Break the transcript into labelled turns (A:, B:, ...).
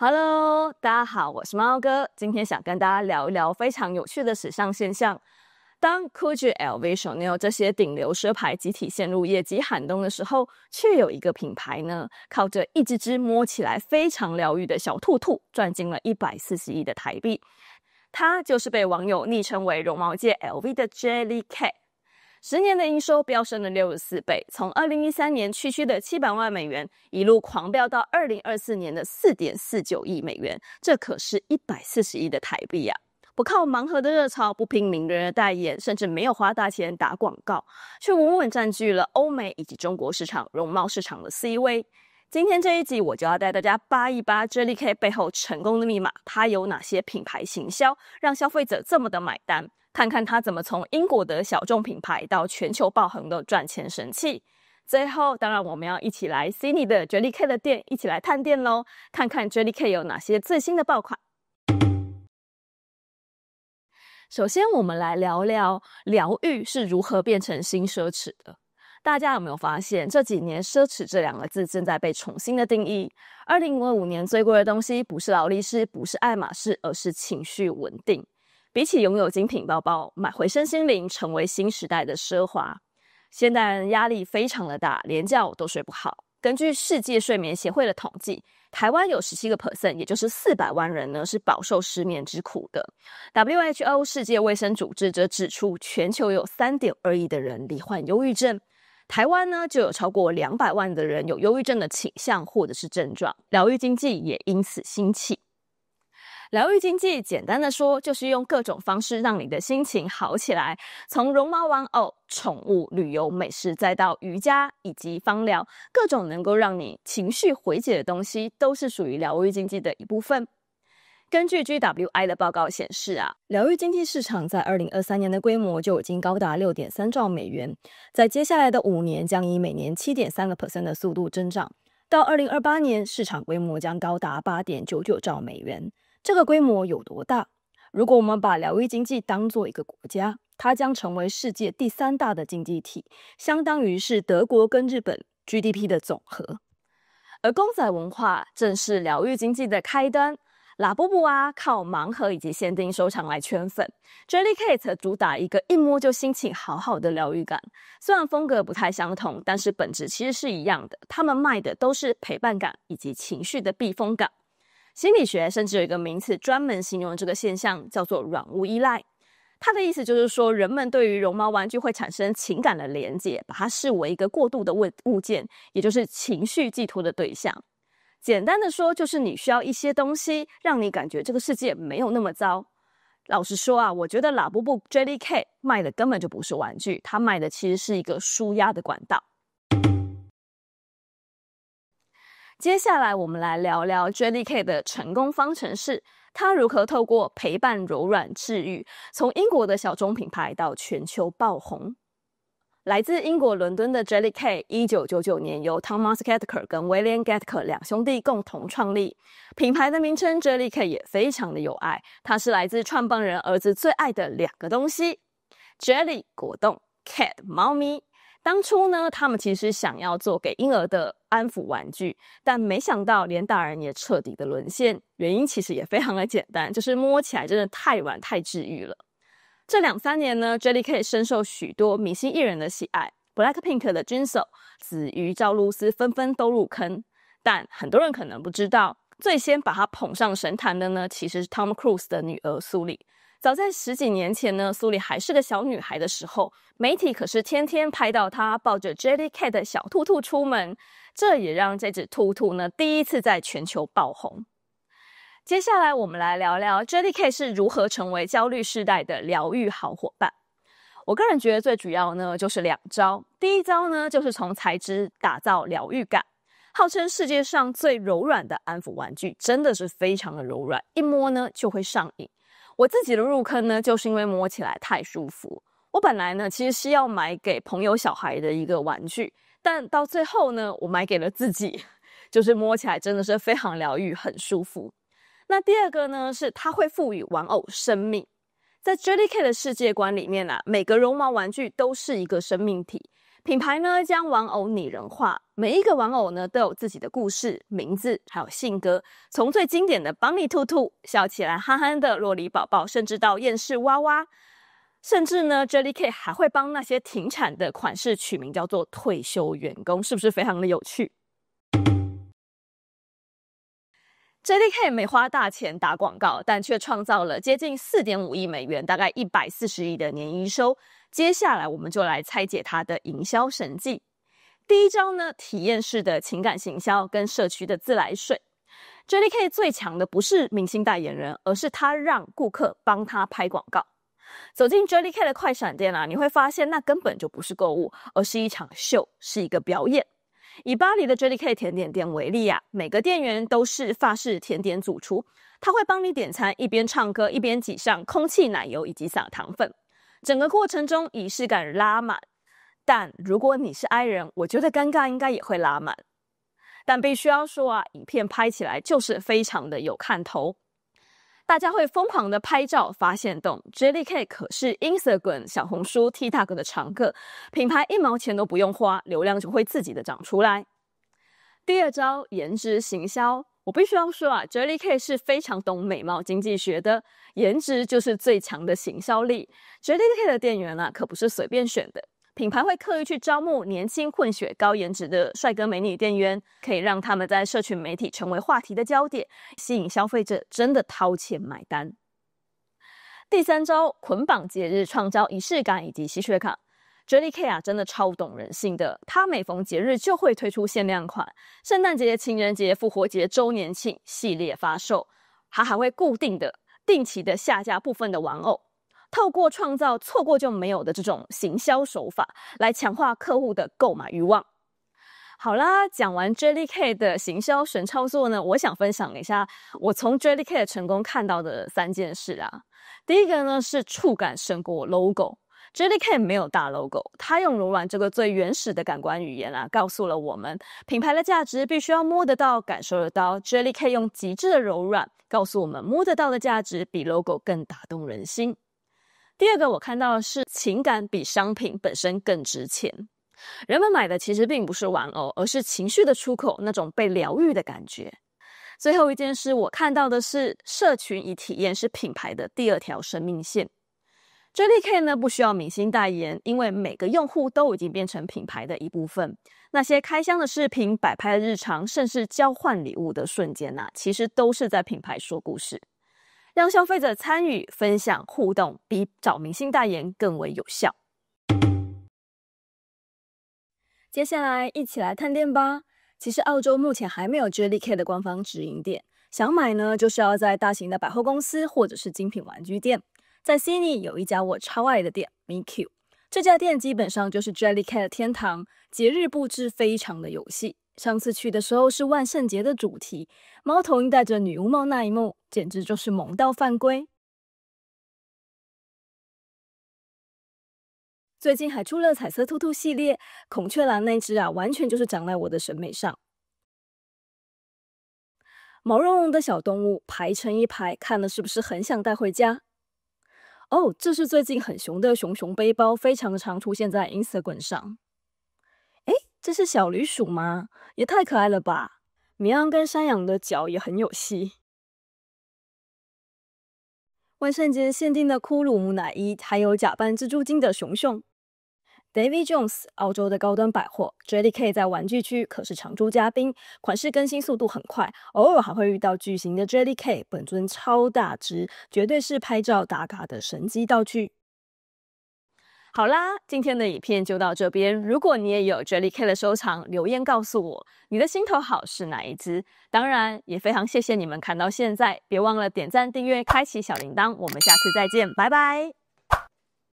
A: Hello， 大家好，我是貓哥，今天想跟大家聊一聊非常有趣的時尚現象。當 Gucci、LV、Chanel 這些頂流奢牌集體陷入業績寒冬的時候，卻有一個品牌呢，靠着一隻隻摸起來非常療癒的小兔兔，賺進了140億的台幣。它就是被網友昵稱為絨毛界 LV 的 Jellycat。10年的營收飆升了64倍，從2013年區區的700萬美元，一路狂飆到2024年的4.49億美元，這可是140億的台幣呀！不靠盲盒的熱潮，不拼名人的代言，甚至沒有花大錢打廣告，卻穩穩佔據了歐美以及中國市場絨毛市場的 C 位。今天這一集，我就要帶大家扒一扒 Jellycat 背後成功的密碼，它有哪些品牌行銷，讓消費者這麼的買單？看看它怎麼從英國的小眾品牌到全球爆紅的賺錢神器。最後，當然我們要一起來 Sydney 的 Jellycat 的店，一起來探店咯，看看 Jellycat 有哪些最新的爆款。首先，我們來聊聊療癒是如何變成新奢侈的。大家有沒有發現，這幾年奢侈這兩個字正在被重新的定義？2025年最貴的東西不是勞力士，不是愛馬仕，而是情緒穩定。比起擁有精品包包，買回身心靈成為新時代的奢華。現代人壓力非常的大，連覺都睡不好。根據世界睡眠協會的統計，台灣有17%，也就是400萬人呢，是飽受失眠之苦的。WHO 世界衛生組織則指出，全球有3.2億的人罹患憂鬱症。台灣呢，就有超過200萬的人有憂鬱症的傾向或者是症狀，療癒經濟也因此興起。療癒經濟簡單的說，就是用各種方式讓你的心情好起來，從絨毛玩偶、寵物、旅遊、美食，再到瑜伽以及芳療，各種能夠讓你情緒緩解的東西，都是屬於療癒經濟的一部分。根據 GWI 的報告顯示療癒經濟市場在2023年的規模就已經高達 6.3 兆美元，在接下來的5年將以每年 7.3% 的速度增長，到2028年市場規模將高達 8.99 兆美元。這個規模有多大？如果我們把療癒經濟當作一個國家，它將成為世界第3大的經濟體，相當於是德國跟日本 GDP 的總和。而公仔文化正是療癒經濟的開端。拉布布靠盲盒以及限定收藏來圈粉。Jellycat 主打一個一摸就心情好好的療癒感，雖然風格不太相同，但是本質其實是一樣的。他們賣的都是陪伴感以及情緒的避風港。心理學甚至有一個名詞專門形容這個現象，叫做軟物依賴。它的意思就是說，人們對於絨毛玩具會產生情感的連結，把它視為一個過渡的物件，也就是情緒寄托的對象。簡單的說，就是你需要一些東西，讓你感覺這個世界沒有那麼糟。老實說我覺得拉布布 Jellycat 賣的根本就不是玩具，它賣的其實是一個紓壓的管道。接下來我們來聊聊 Jellycat 的成功方程式，它如何透過陪伴、柔軟、治癒，從英國的小眾品牌到全球爆紅。來自英國倫敦的 Jellycat 1999年由 Thomas Gattaker 跟 William Gattaker 兩兄弟共同創立。品牌的名稱 Jellycat 也非常的有愛，它是來自創辦人兒子最愛的2個東西 Jelly 果凍 Cat 貓咪。當初呢，他們其實想要做給嬰兒的安撫玩具，但沒想到連大人也徹底的淪陷。原因其實也非常的簡單，就是摸起來真的太軟太治癒了。這2-3年呢 Jellycat 深受許多明星藝人的喜愛， Blackpink 的 Jisoo、子瑜、趙露思紛紛都入坑。但很多人可能不知道，最先把她捧上神壇的呢，其實是 Tom Cruise 的女兒蘇里。早在10幾年前呢，蘇里還是個小女孩的時候，媒體可是天天拍到她抱着 Jellycat 的小兔兔出門，這也讓這隻兔兔呢第一次在全球爆紅。接下來我們來聊聊 Jellycat 是如何成為焦慮世代的療癒好夥伴。我個人覺得最主要呢就是2招。第一招呢就是從材質打造療癒感。號稱世界上最柔軟的安撫玩具，真的是非常的柔軟，一摸呢就會上癮。我自己的入坑呢，就是因為摸起來太舒服。我本來呢，其實是要買給朋友小孩的一個玩具，但到最後呢，我買給了自己，就是摸起来真的是非常療癒，很舒服。那第2個呢，是它會賦予玩偶生命。在 Jellycat 的世界觀裡面每個絨毛玩具都是一個生命體。品牌呢將玩偶擬人化，每一個玩偶呢都有自己的故事、名字還有性格，從最經典的邦尼兔兔，笑起來憨憨的洛里寶寶，甚至到厭世娃娃，甚至呢 Jellycat 還會幫那些停產的款式取名叫做退休員工，是不是非常的有趣？Jellycat 沒花大錢打廣告，但卻創造了接近 4.5 億美元，大概140億的年營收。接下來我們就來拆解它的營銷神技。第一招呢，體驗式的情感行銷跟社區的自來水。Jellycat 最強的不是明星代言人，而是他讓顧客幫他拍廣告。走進 Jellycat 的快閃店啊，你會發現那根本就不是購物，而是一場秀，是一個表演。以巴黎的 Jellycat 甜點店為例啊，每個店員都是法式甜點主廚，他會幫你點餐，一邊唱歌一邊擠上空氣奶油以及撒糖粉。整個過程中儀式感拉滿，但如果你是 I 人，我覺得尷尬應該也會拉滿。但必須要說啊，影片拍起來就是非常的有看頭，大家會瘋狂的拍照發限動。Jellycat 可是 Instagram、小紅書、TikTok 的常客，品牌1毛錢都不用花，流量就會自己的長出來。第二招，顏值行銷。我必須要說啊 ，Jellycat 是非常懂美貌經濟學的，顏值就是最強的行銷力。Jellycat 的店員啊，可不是隨便選的，品牌會刻意去招募年輕、混血、高顏值的帥哥美女店員，可以讓他們在社群媒體成為話題的焦點，吸引消費者真的掏錢買單。第三招，捆綁節日，創造儀式感以及吸血感。Jellycat 啊，真的超懂人性的，它每逢節日就會推出限量款，聖誕節、情人節、復活節、週年慶系列發售，它還會定期的下架部分的玩偶，透過創造錯過就沒有的這種行銷手法，來強化客戶的購買慾望。好啦，講完 Jellycat 的行銷神操作呢，我想分享一下我從 Jellycat 成功看到的3件事啊。第一個呢是觸感勝過 logo。Jellycat 沒有大 logo， 它用柔軟這個最原始的感官語言啊，告訴了我們品牌的價值必須要摸得到、感受得到。Jellycat 用極致的柔軟，告訴我們摸得到的價值比 logo 更打動人心。第二個我看到的是情感比商品本身更值錢。人們買的其實並不是玩偶，而是情緒的出口，那種被療癒的感覺。最後一件事我看到的是社群與體驗是品牌的第2條生命線。Jellycat 呢不需要明星代言，因為每個用戶都已經變成品牌的一部分。那些開箱的視頻、擺拍的日常，甚至交換禮物的瞬間啊，其實都是在品牌說故事，讓消費者參與、分享、互動，比找明星代言更為有效。接下來一起來探店吧。其實澳洲目前還沒有 Jellycat 的官方直營店，想買呢就是要在大型的百貨公司或者是精品玩具店。在悉尼有一家我超愛的店 MeQ， 這家店基本上就是 Jellycat 的天堂，節日布置非常的有戲。上次去的時候是萬聖節的主題，貓頭鷹戴着女巫帽那一幕簡直就是萌到犯規。最近還出了彩色兔兔系列，孔雀藍那隻啊完全就是長在我的審美上。毛茸茸的小動物排成一排，看了是不是很想帶回家？哦，這是最近很紅的熊熊背包，非常常出現在 Instagram 上。誒，這是小旅鼠嗎？也太可愛了吧！綿羊跟山羊的腳也很有戲。萬聖節限定的骷髏木乃伊，還有假扮蜘蛛精的熊熊。David Jones 澳洲的高端百貨 Jellycat 在玩具區可是常駐嘉賓，款式更新速度很快，偶爾還會遇到巨型的 Jellycat， 本尊超大隻，絕對是拍照打卡的神機道具。好啦，今天的影片就到這邊。如果你也有 Jellycat 的收藏，留言告訴我你的心頭好是哪一隻。當然，也非常謝謝你們看到現在，別忘了點讚、訂閱、開啟小鈴鐺。我們下次再見，拜拜。